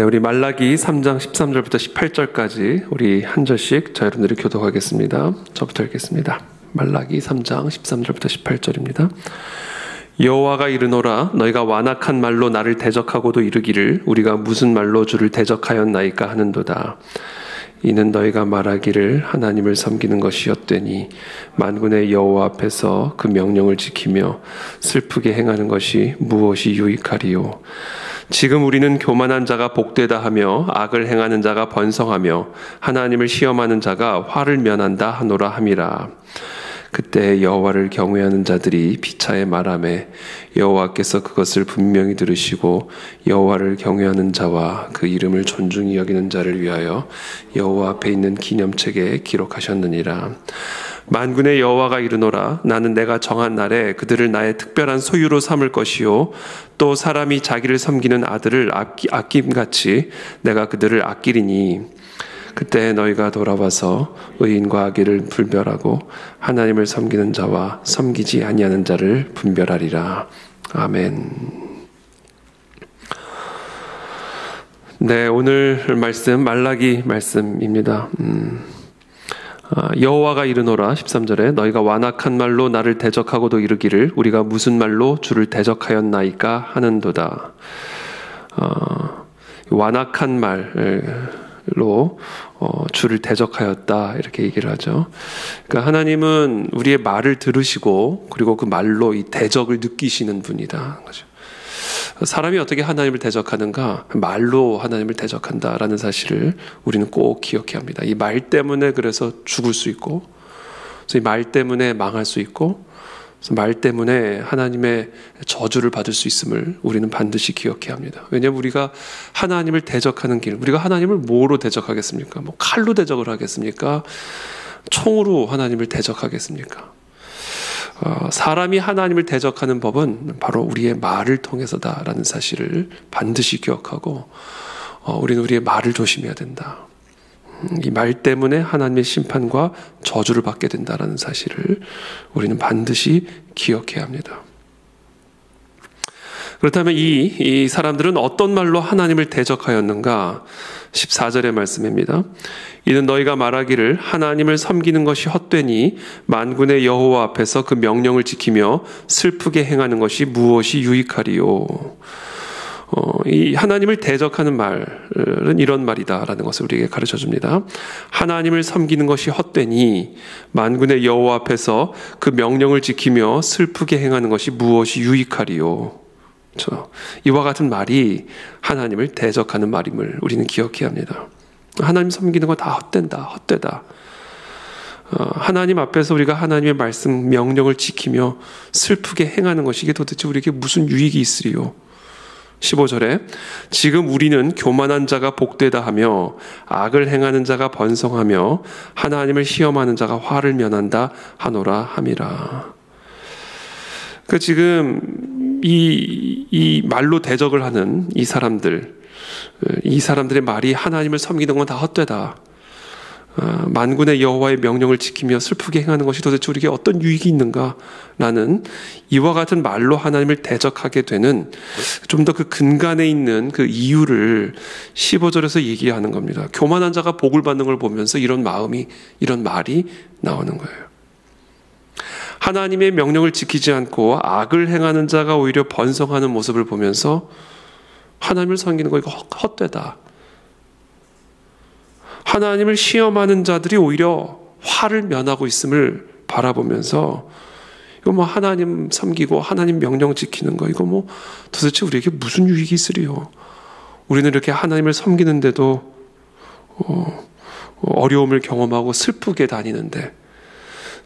네, 우리 말라기 3장 13절부터 18절까지 우리 한 절씩 저 여러분들이 교독하겠습니다. 저부터 읽겠습니다. 말라기 3장 13절부터 18절입니다. 여호와가 이르노라, 너희가 완악한 말로 나를 대적하고도 이르기를 우리가 무슨 말로 주를 대적하였나이까 하는도다. 이는 너희가 말하기를 하나님을 섬기는 것이었되니 만군의 여호와 앞에서 그 명령을 지키며 슬프게 행하는 것이 무엇이 유익하리요. 지금 우리는 교만한 자가 복되다 하며 악을 행하는 자가 번성하며 하나님을 시험하는 자가 화를 면한다 하노라 함이라. 그때 여호와를 경외하는 자들이 비차에 말하매 여호와께서 그것을 분명히 들으시고 여호와를 경외하는 자와 그 이름을 존중히 여기는 자를 위하여 여호와 앞에 있는 기념책에 기록하셨느니라. 만군의 여호와가 이르노라, 나는 내가 정한 날에 그들을 나의 특별한 소유로 삼을 것이요 또 사람이 자기를 섬기는 아들을 아낌같이 내가 그들을 아끼리니 그때 너희가 돌아와서 의인과 악의를 분별하고 하나님을 섬기는 자와 섬기지 아니하는 자를 분별하리라. 아멘. 네, 오늘 말씀 말라기 말씀입니다. 여호와가 이르노라 13절에 너희가 완악한 말로 나를 대적하고도 이르기를 우리가 무슨 말로 주를 대적하였나이까 하는도다. 완악한 말로 주를 대적하였다 이렇게 얘기를 하죠. 그러니까 하나님은 우리의 말을 들으시고 그리고 그 말로 이 대적을 느끼시는 분이다. 사람이 어떻게 하나님을 대적하는가? 말로 하나님을 대적한다라는 사실을 우리는 꼭 기억해야 합니다. 이 말 때문에 그래서 죽을 수 있고, 이 말 때문에 망할 수 있고, 말 때문에 하나님의 저주를 받을 수 있음을 우리는 반드시 기억해야 합니다. 왜냐하면 우리가 하나님을 대적하는 길, 우리가 하나님을 뭐로 대적하겠습니까? 뭐 칼로 대적을 하겠습니까? 총으로 하나님을 대적하겠습니까? 사람이 하나님을 대적하는 법은 바로 우리의 말을 통해서다라는 사실을 반드시 기억하고 우리는 우리의 말을 조심해야 된다. 이 말 때문에 하나님의 심판과 저주를 받게 된다라는 사실을 우리는 반드시 기억해야 합니다. 그렇다면 이 사람들은 어떤 말로 하나님을 대적하였는가? 14절의 말씀입니다. 이는 너희가 말하기를 하나님을 섬기는 것이 헛되니 만군의 여호와 앞에서 그 명령을 지키며 슬프게 행하는 것이 무엇이 유익하리요. 이 하나님을 대적하는 말은 이런 말이다라는 것을 우리에게 가르쳐 줍니다. 하나님을 섬기는 것이 헛되니 만군의 여호와 앞에서 그 명령을 지키며 슬프게 행하는 것이 무엇이 유익하리요. 이와 같은 말이 하나님을 대적하는 말임을 우리는 기억해야 합니다. 하나님 섬기는 거 다 헛되다. 하나님 앞에서 우리가 하나님의 말씀, 명령을 지키며 슬프게 행하는 것이 이게 도대체 우리에게 무슨 유익이 있으리요? 15절에 지금 우리는 교만한 자가 복되다 하며 악을 행하는 자가 번성하며 하나님을 시험하는 자가 화를 면한다 하노라 함이라. 지금 이 말로 대적을 하는 이 사람들의 말이 하나님을 섬기는 건 다 헛되다. 만군의 여호와의 명령을 지키며 슬프게 행하는 것이 도대체 우리에게 어떤 유익이 있는가라는 이와 같은 말로 하나님을 대적하게 되는 좀 더 그 근간에 있는 그 이유를 15절에서 얘기하는 겁니다. 교만한 자가 복을 받는 걸 보면서 이런 말이 나오는 거예요. 하나님의 명령을 지키지 않고 악을 행하는 자가 오히려 번성하는 모습을 보면서 하나님을 섬기는 거 이거 헛되다. 하나님을 시험하는 자들이 오히려 화를 면하고 있음을 바라보면서 이거 뭐 하나님 섬기고 하나님 명령 지키는 거 이거 뭐 도대체 우리에게 무슨 유익이 있으리요? 우리는 이렇게 하나님을 섬기는데도 어려움을 경험하고 슬프게 다니는데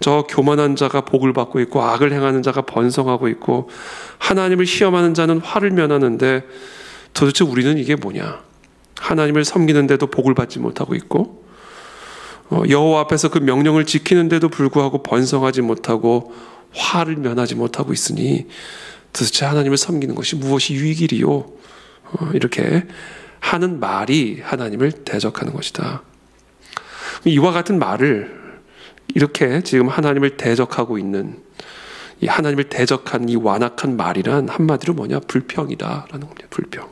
저 교만한 자가 복을 받고 있고 악을 행하는 자가 번성하고 있고 하나님을 시험하는 자는 화를 면하는데 도대체 우리는 이게 뭐냐? 하나님을 섬기는데도 복을 받지 못하고 있고 여호와 앞에서 그 명령을 지키는데도 불구하고 번성하지 못하고 화를 면하지 못하고 있으니 도대체 하나님을 섬기는 것이 무엇이 유익이리요? 이렇게 하는 말이 하나님을 대적하는 것이다. 이와 같은 말을 이렇게 지금 하나님을 대적하고 있는 이 하나님을 대적한 이 완악한 말이란 한마디로 뭐냐? 불평이다라는 겁니다. 불평.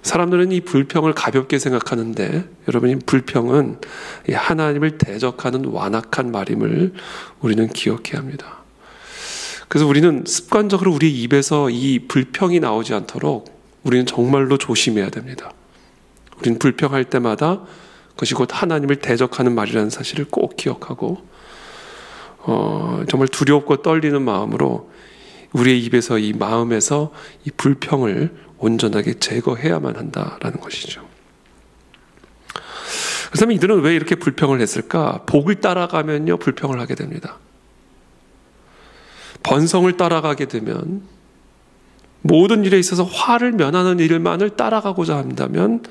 사람들은 이 불평을 가볍게 생각하는데 여러분, 이 불평은 하나님을 대적하는 완악한 말임을 우리는 기억해야 합니다. 그래서 우리는 습관적으로 우리 입에서 이 불평이 나오지 않도록 우리는 정말로 조심해야 됩니다. 우리는 불평할 때마다 그것이 곧 하나님을 대적하는 말이라는 사실을 꼭 기억하고 정말 두렵고 떨리는 마음으로 우리의 입에서, 이 마음에서 이 불평을 온전하게 제거해야만 한다라는 것이죠. 그래서 이들은 왜 이렇게 불평을 했을까? 복을 따라가면요, 불평을 하게 됩니다. 번성을 따라가게 되면, 모든 일에 있어서 화를 면하는 일만을 따라가고자 한다면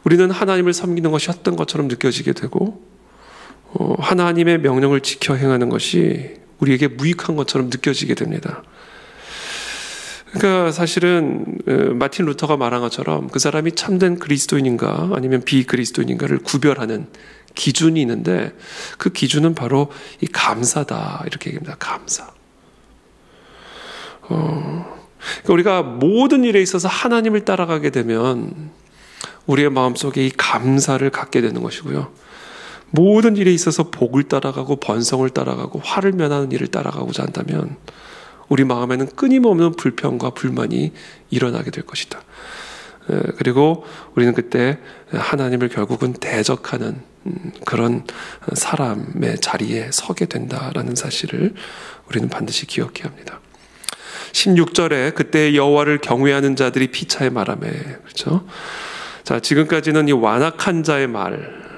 우리는 하나님을 섬기는 것이 헛된 것처럼 느껴지게 되고, 하나님의 명령을 지켜 행하는 것이 우리에게 무익한 것처럼 느껴지게 됩니다. 그러니까 사실은 마틴 루터가 말한 것처럼 그 사람이 참된 그리스도인인가 아니면 비그리스도인인가를 구별하는 기준이 있는데, 그 기준은 바로 이 감사다, 이렇게 얘기합니다. 감사. 그러니까 우리가 모든 일에 있어서 하나님을 따라가게 되면 우리의 마음속에 이 감사를 갖게 되는 것이고요, 모든 일에 있어서 복을 따라가고 번성을 따라가고 화를 면하는 일을 따라가고자 한다면 우리 마음에는 끊임없는 불평과 불만이 일어나게 될 것이다. 그리고 우리는 그때 하나님을 결국은 대적하는 그런 사람의 자리에 서게 된다라는 사실을 우리는 반드시 기억해야 합니다. 16절에 그때 여호와를 경외하는 자들이 피차에 말하매, 그렇죠? 자, 지금까지는 이 완악한 자의 말을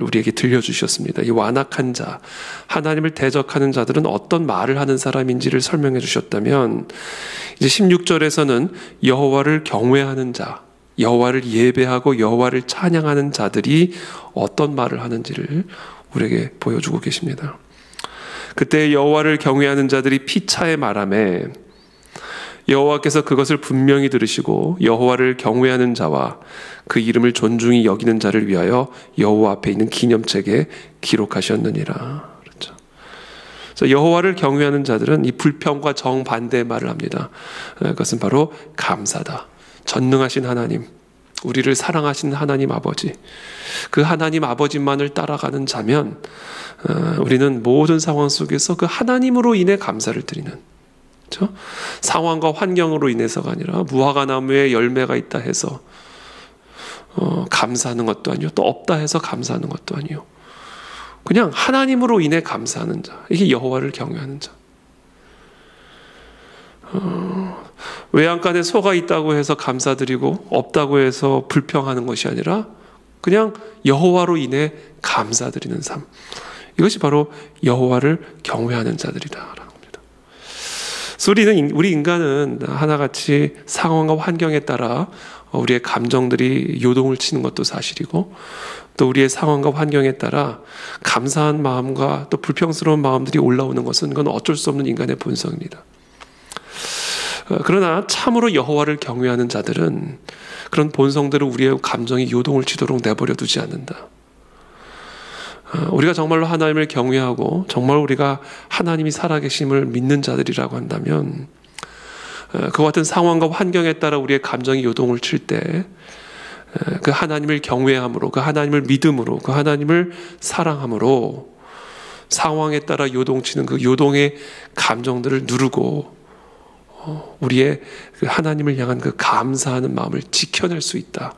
우리에게 들려주셨습니다. 이 완악한 자, 하나님을 대적하는 자들은 어떤 말을 하는 사람인지를 설명해 주셨다면, 이제 16절에서는 여호와를 경외하는 자, 여호와를 예배하고 여호와를 찬양하는 자들이 어떤 말을 하는지를 우리에게 보여주고 계십니다. 그때 여호와를 경외하는 자들이 피차에 말하매, 여호와께서 그것을 분명히 들으시고 여호와를 경외하는 자와 그 이름을 존중히 여기는 자를 위하여 여호와 앞에 있는 기념책에 기록하셨느니라. 그렇죠. 그래서 여호와를 경외하는 자들은 이 불평과 정반대의 말을 합니다. 그것은 바로 감사다. 전능하신 하나님, 우리를 사랑하신 하나님 아버지, 그 하나님 아버지만을 따라가는 자면 우리는 모든 상황 속에서 그 하나님으로 인해 감사를 드리는, 그렇죠? 상황과 환경으로 인해서가 아니라 무화과 나무에 열매가 있다 해서 감사하는 것도 아니요, 또 없다 해서 감사하는 것도 아니요, 그냥 하나님으로 인해 감사하는 자, 이게 여호와를 경외하는 자. 외양간에 소가 있다고 해서 감사드리고 없다고 해서 불평하는 것이 아니라 그냥 여호와로 인해 감사드리는 삶, 이것이 바로 여호와를 경외하는 자들이다라는 겁니다. 우리 인간은 하나같이 상황과 환경에 따라 우리의 감정들이 요동을 치는 것도 사실이고, 또 우리의 상황과 환경에 따라 감사한 마음과 또 불평스러운 마음들이 올라오는 것은 그건 어쩔 수 없는 인간의 본성입니다. 그러나 참으로 여호와를 경외하는 자들은 그런 본성대로 우리의 감정이 요동을 치도록 내버려 두지 않는다. 우리가 정말로 하나님을 경외하고 정말 우리가 하나님이 살아계심을 믿는 자들이라고 한다면, 그와 같은 상황과 환경에 따라 우리의 감정이 요동을 칠 때 그 하나님을 경외함으로, 그 하나님을 믿음으로, 그 하나님을 사랑함으로 상황에 따라 요동치는 그 요동의 감정들을 누르고 우리의 그 하나님을 향한 그 감사하는 마음을 지켜낼 수 있다.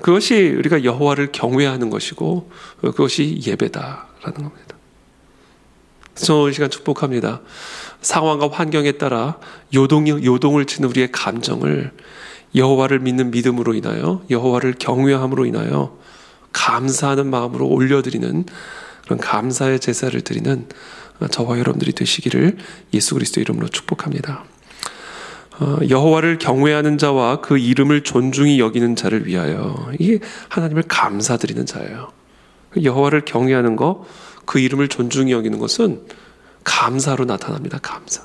그것이 우리가 여호와를 경외하는 것이고 그것이 예배다라는 겁니다. 저는 오늘 시간 축복합니다. 상황과 환경에 따라 요동을 치는 우리의 감정을 여호와를 믿는 믿음으로 인하여, 여호와를 경외함으로 인하여 감사하는 마음으로 올려드리는 그런 감사의 제사를 드리는 저와 여러분들이 되시기를 예수 그리스도 이름으로 축복합니다. 여호와를 경외하는 자와 그 이름을 존중히 여기는 자를 위하여, 이게 하나님을 감사드리는 자예요. 여호와를 경외하는 것, 그 이름을 존중히 여기는 것은 감사로 나타납니다. 감사.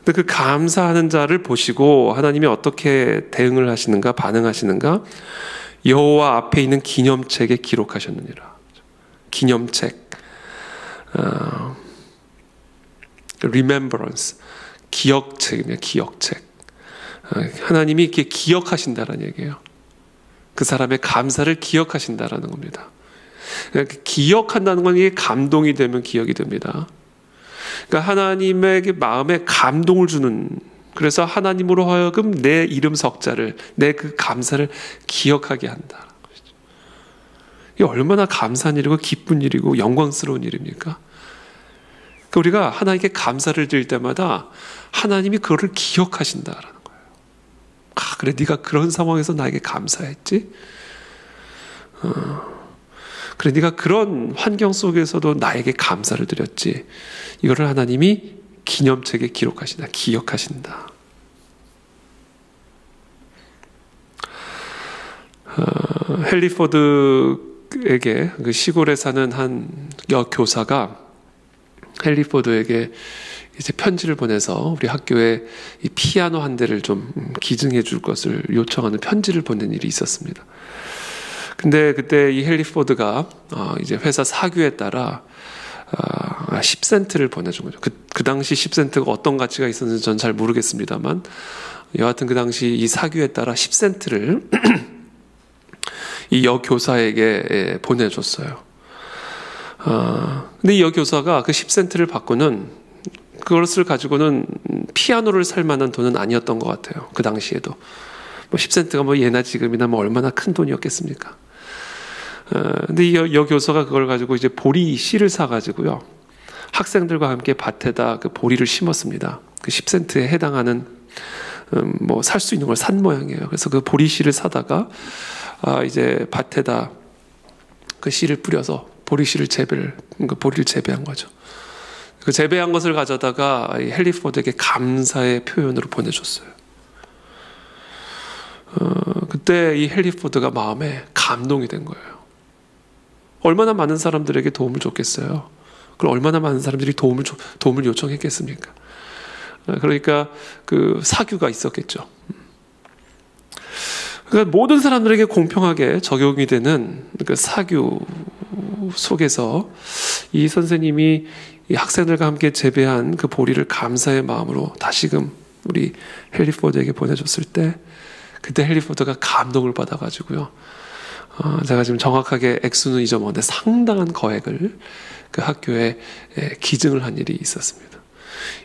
근데 그 감사하는 자를 보시고 하나님이 어떻게 대응을 하시는가, 반응하시는가? 여호와 앞에 있는 기념책에 기록하셨느니라. 기념책, remembrance, 기억책이네요. 기억책. 하나님이 이렇게 기억하신다라는 얘기예요. 그 사람의 감사를 기억하신다라는 겁니다. 기억한다는 건 이게 감동이 되면 기억이 됩니다. 그러니까 하나님에게 마음에 감동을 주는, 그래서 하나님으로 하여금 내 이름 석자를, 내 그 감사를 기억하게 한다. 이게 얼마나 감사한 일이고 기쁜 일이고 영광스러운 일입니까? 그러니까 우리가 하나님께 감사를 드릴 때마다 하나님이 그거를 기억하신다라는 거예요. 그래, 네가 그런 상황에서 나에게 감사했지? 그래, 네가 그런 환경 속에서도 나에게 감사를 드렸지? 이거를 하나님이 기념책에 기록하신다, 기억하신다. 헨리 포드에게, 그 시골에 사는 한 여교사가 헨리 포드에게 이제 편지를 보내서 우리 학교에 이 피아노 한 대를 좀 기증해 줄 것을 요청하는 편지를 보낸 일이 있었습니다. 근데 그때 이 헨리 포드가 이제 회사 사규에 따라 10센트를 보내준 거죠. 그 당시 10센트가 어떤 가치가 있었는지 전 잘 모르겠습니다만, 여하튼 그 당시 이 사규에 따라 10센트를 이 여교사에게 보내줬어요. 근데 이 여교사가 그 10센트를 받고는 그것을 가지고는 피아노를 살 만한 돈은 아니었던 것 같아요. 그 당시에도. 10센트가 뭐 예나 지금이나 뭐 얼마나 큰 돈이었겠습니까? 근데 이 여교사가 그걸 가지고 이제 보리 씨를 사가지고요, 학생들과 함께 밭에다 그 보리를 심었습니다. 그 10센트에 해당하는 뭐 살 수 있는 걸 산 모양이에요. 그래서 그 보리 씨를 사다가 이제 밭에다 그 씨를 뿌려서 보리 씨를 그 보리를 재배한 거죠. 그 재배한 것을 가져다가 헨리 포드에게 감사의 표현으로 보내줬어요. 그때 이 헨리 포드가 마음에 감동이 된 거예요. 얼마나 많은 사람들에게 도움을 줬겠어요. 그럼 얼마나 많은 사람들이 도움을 요청했겠습니까? 그러니까 그 사규가 있었겠죠. 그러니까 모든 사람들에게 공평하게 적용이 되는 그 사규 속에서 이 선생님이 이 학생들과 함께 재배한 그 보리를 감사의 마음으로 다시금 우리 헨리 포드에게 보내줬을 때, 그때 헨리 포드가 감동을 받아가지고요, 제가 지금 정확하게 액수는 잊어먹었는데 상당한 거액을 그 학교에 기증을 한 일이 있었습니다.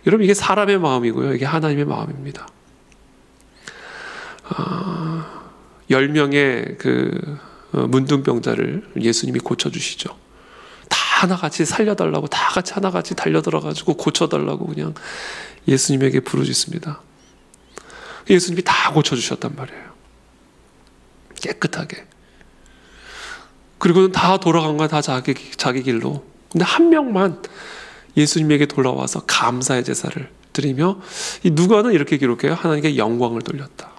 여러분, 이게 사람의 마음이고요, 이게 하나님의 마음입니다. 10명의 그 문둥병자를 예수님이 고쳐주시죠. 다 하나같이 살려달라고, 다 같이 하나같이 달려들어가지고 고쳐달라고 그냥 예수님에게 부르짖습니다. 예수님이 다 고쳐주셨단 말이에요. 깨끗하게. 그리고는 다 돌아간 거야, 다 자기 길로. 근데 한 명만 예수님에게 돌아와서 감사의 제사를 드리며, 이 누가는 이렇게 기록해요. 하나님께 영광을 돌렸다.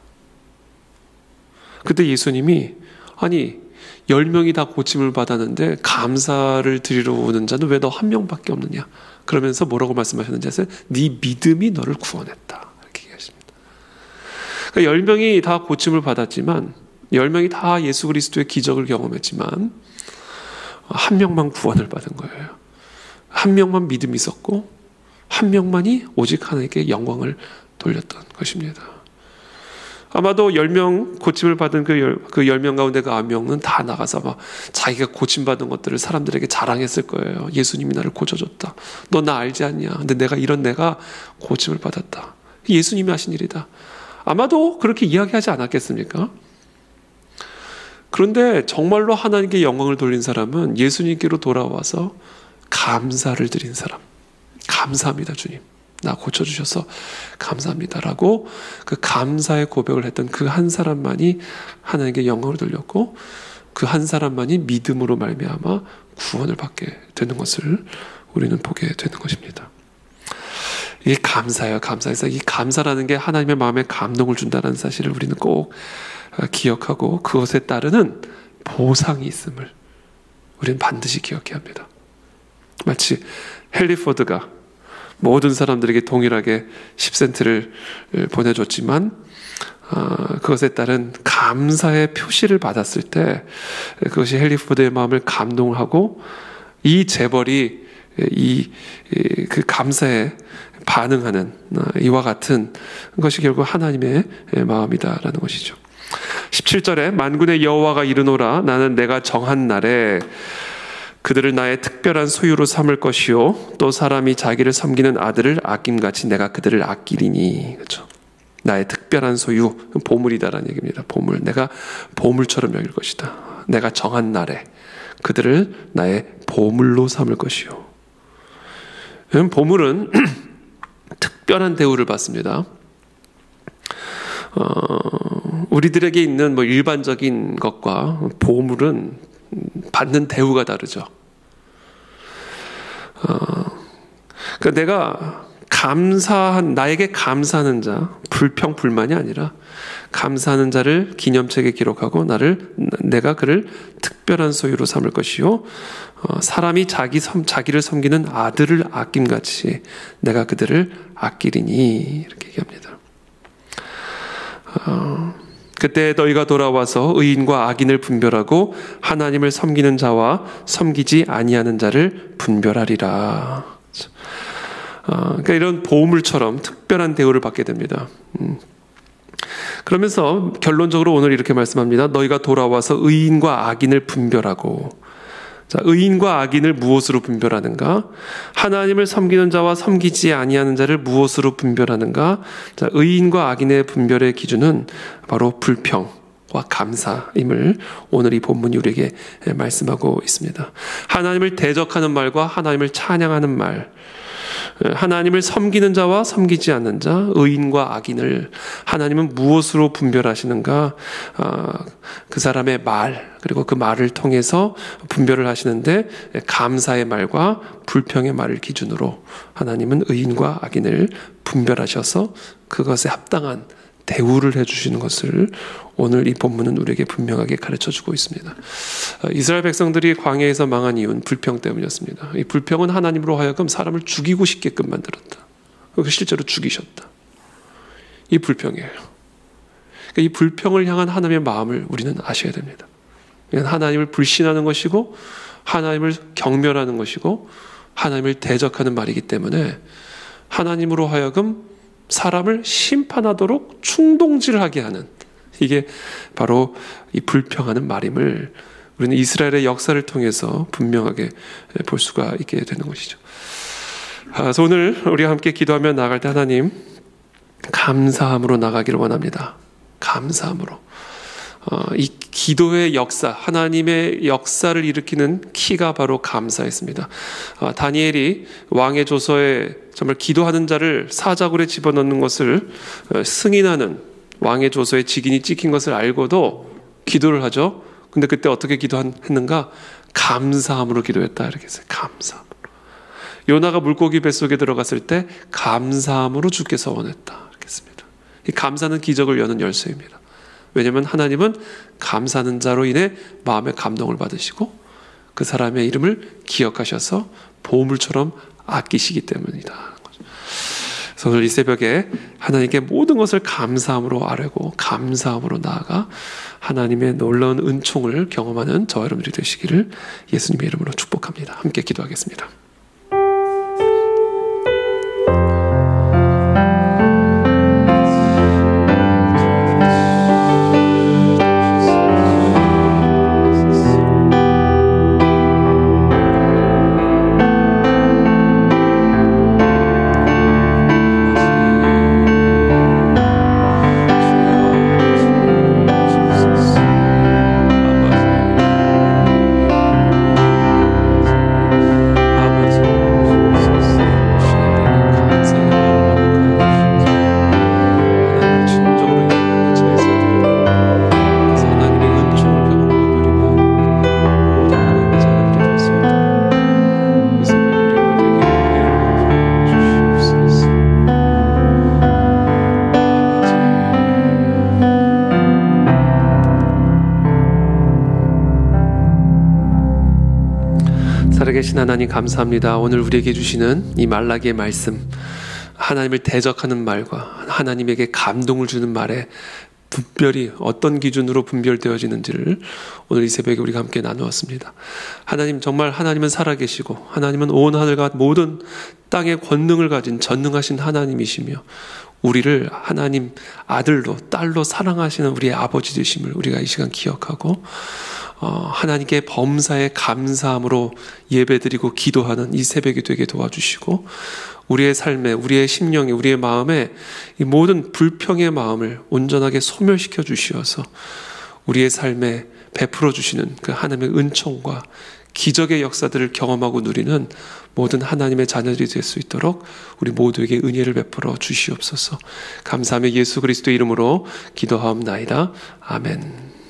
그때 예수님이, 아니 10명이 다 고침을 받았는데 감사를 드리러 오는 자는 왜 너 한 명밖에 없느냐? 그러면서 뭐라고 말씀하셨는지 아세요? 네 믿음이 너를 구원했다. 이렇게 얘기하십니다. 그러니까 10명이 다 고침을 받았지만, 10명이 다 예수 그리스도의 기적을 경험했지만 한 명만 구원을 받은 거예요. 한 명만 믿음이 있었고, 한 명만이 오직 하나님께 영광을 돌렸던 것입니다. 아마도 10명 고침을 받은 그 10명 가운데 그 9명은 다 나가서 막 자기가 고침받은 것들을 사람들에게 자랑했을 거예요. 예수님이 나를 고쳐줬다. 너 나 알지 않냐? 근데 내가 고침을 받았다. 예수님이 하신 일이다. 아마도 그렇게 이야기하지 않았겠습니까? 그런데 정말로 하나님께 영광을 돌린 사람은 예수님께로 돌아와서 감사를 드린 사람. 감사합니다, 주님. 나 고쳐주셔서 감사합니다라고 그 감사의 고백을 했던 그 한 사람만이 하나님께 영광을 돌렸고, 그 한 사람만이 믿음으로 말미암아 구원을 받게 되는 것을 우리는 보게 되는 것입니다. 이게 감사예요. 감사해서 이 감사라는 게 하나님의 마음에 감동을 준다는 사실을 우리는 꼭 기억하고, 그것에 따르는 보상이 있음을 우리는 반드시 기억해야 합니다. 마치 헨리 포드가 모든 사람들에게 동일하게 10센트를 보내줬지만 그것에 따른 감사의 표시를 받았을 때 그것이 헨리 포드의 마음을 감동하고, 이 재벌이 그 감사의 반응하는 이와 같은 것이 결국 하나님의 마음이다라는 것이죠. 17절에 만군의 여호와가 이르노라 나는 내가 정한 날에 그들을 나의 특별한 소유로 삼을 것이요 또 사람이 자기를 섬기는 아들을 아낌같이 내가 그들을 아끼리니. 그렇죠? 나의 특별한 소유, 보물이다라는 얘기입니다. 보물, 내가 보물처럼 여길 것이다. 내가 정한 날에 그들을 나의 보물로 삼을 것이요. 보물은 특별한 대우를 받습니다. 우리들에게 있는 일반적인 것과 보물은 받는 대우가 다르죠. 그러니까 내가 나에게 감사하는 자, 불평불만이 아니라 감사하는 자를 기념책에 기록하고 내가 그를 특별한 소유로 삼을 것이요 사람이 자기를 섬기는 아들을 아낌같이 내가 그들을 아끼리니 이렇게 얘기합니다. 그때 너희가 돌아와서 의인과 악인을 분별하고 하나님을 섬기는 자와 섬기지 아니하는 자를 분별하리라. 그러니까 이런 보물처럼 특별한 대우를 받게 됩니다. 그러면서 결론적으로 오늘 이렇게 말씀합니다. 너희가 돌아와서 의인과 악인을 분별하고. 자, 의인과 악인을 무엇으로 분별하는가? 하나님을 섬기는 자와 섬기지 아니하는 자를 무엇으로 분별하는가? 자, 의인과 악인의 분별의 기준은 바로 불평과 감사임을 오늘 이 본문이 우리에게 말씀하고 있습니다. 하나님을 대적하는 말과 하나님을 찬양하는 말, 하나님을 섬기는 자와 섬기지 않는 자, 의인과 악인을 하나님은 무엇으로 분별하시는가? 그 사람의 말, 그리고 그 말을 통해서 분별을 하시는데 감사의 말과 불평의 말을 기준으로 하나님은 의인과 악인을 분별하셔서 그것에 합당한 대우를 해주시는 것을 오늘 이 본문은 우리에게 분명하게 가르쳐주고 있습니다. 이스라엘 백성들이 광야에서 망한 이유는 불평 때문이었습니다. 이 불평은 하나님으로 하여금 사람을 죽이고 싶게끔 만들었다. 그리고 실제로 죽이셨다. 이 불평이에요. 그러니까 이 불평을 향한 하나님의 마음을 우리는 아셔야 됩니다. 하나님을 불신하는 것이고 하나님을 경멸하는 것이고 하나님을 대적하는 말이기 때문에 하나님으로 하여금 사람을 심판하도록 충동질하게 하는, 이게 바로 이 불평하는 말임을 우리는 이스라엘의 역사를 통해서 분명하게 볼 수가 있게 되는 것이죠. 그래서 오늘 우리가 함께 기도하며 나아갈 때 하나님 감사함으로 나가기를 원합니다. 감사함으로. 이 기도의 역사, 하나님의 역사를 일으키는 키가 바로 감사였습니다. 다니엘이 왕의 조서에 정말 기도하는 자를 사자굴에 집어넣는 것을 승인하는 왕의 조서에 직인이 찍힌 것을 알고도 기도를 하죠. 근데 그때 어떻게 기도했는가? 감사함으로 기도했다 이렇게 했어요. 감사함으로. 요나가 물고기 뱃속에 들어갔을 때 감사함으로 주께 서원했다 이렇게 했습니다. 이 감사는 기적을 여는 열쇠입니다. 왜냐하면 하나님은 감사하는 자로 인해 마음의 감동을 받으시고 그 사람의 이름을 기억하셔서 보물처럼 아끼시기 때문이다. 그래서 오늘 이 새벽에 하나님께 모든 것을 감사함으로 아뢰고 감사함으로 나아가 하나님의 놀라운 은총을 경험하는 저와 여러분들이 되시기를 예수님의 이름으로 축복합니다. 함께 기도하겠습니다. 살아계신 하나님 감사합니다. 오늘 우리에게 주시는 이 말라기의 말씀, 하나님을 대적하는 말과 하나님에게 감동을 주는 말에 분별이 어떤 기준으로 분별되어지는지를 오늘 이 새벽에 우리가 함께 나누었습니다. 하나님, 정말 하나님은 살아계시고 하나님은 온 하늘과 모든 땅의 권능을 가진 전능하신 하나님이시며 우리를 하나님 아들로 딸로 사랑하시는 우리의 아버지 되심을 우리가 이 시간 기억하고 하나님께 범사에 감사함으로 예배드리고 기도하는 이 새벽이 되게 도와주시고 우리의 삶에, 우리의 심령에, 우리의 마음에 이 모든 불평의 마음을 온전하게 소멸시켜 주시어서 우리의 삶에 베풀어 주시는 그 하나님의 은총과 기적의 역사들을 경험하고 누리는 모든 하나님의 자녀들이 될 수 있도록 우리 모두에게 은혜를 베풀어 주시옵소서. 감사하며 예수 그리스도의 이름으로 기도하옵나이다. 아멘.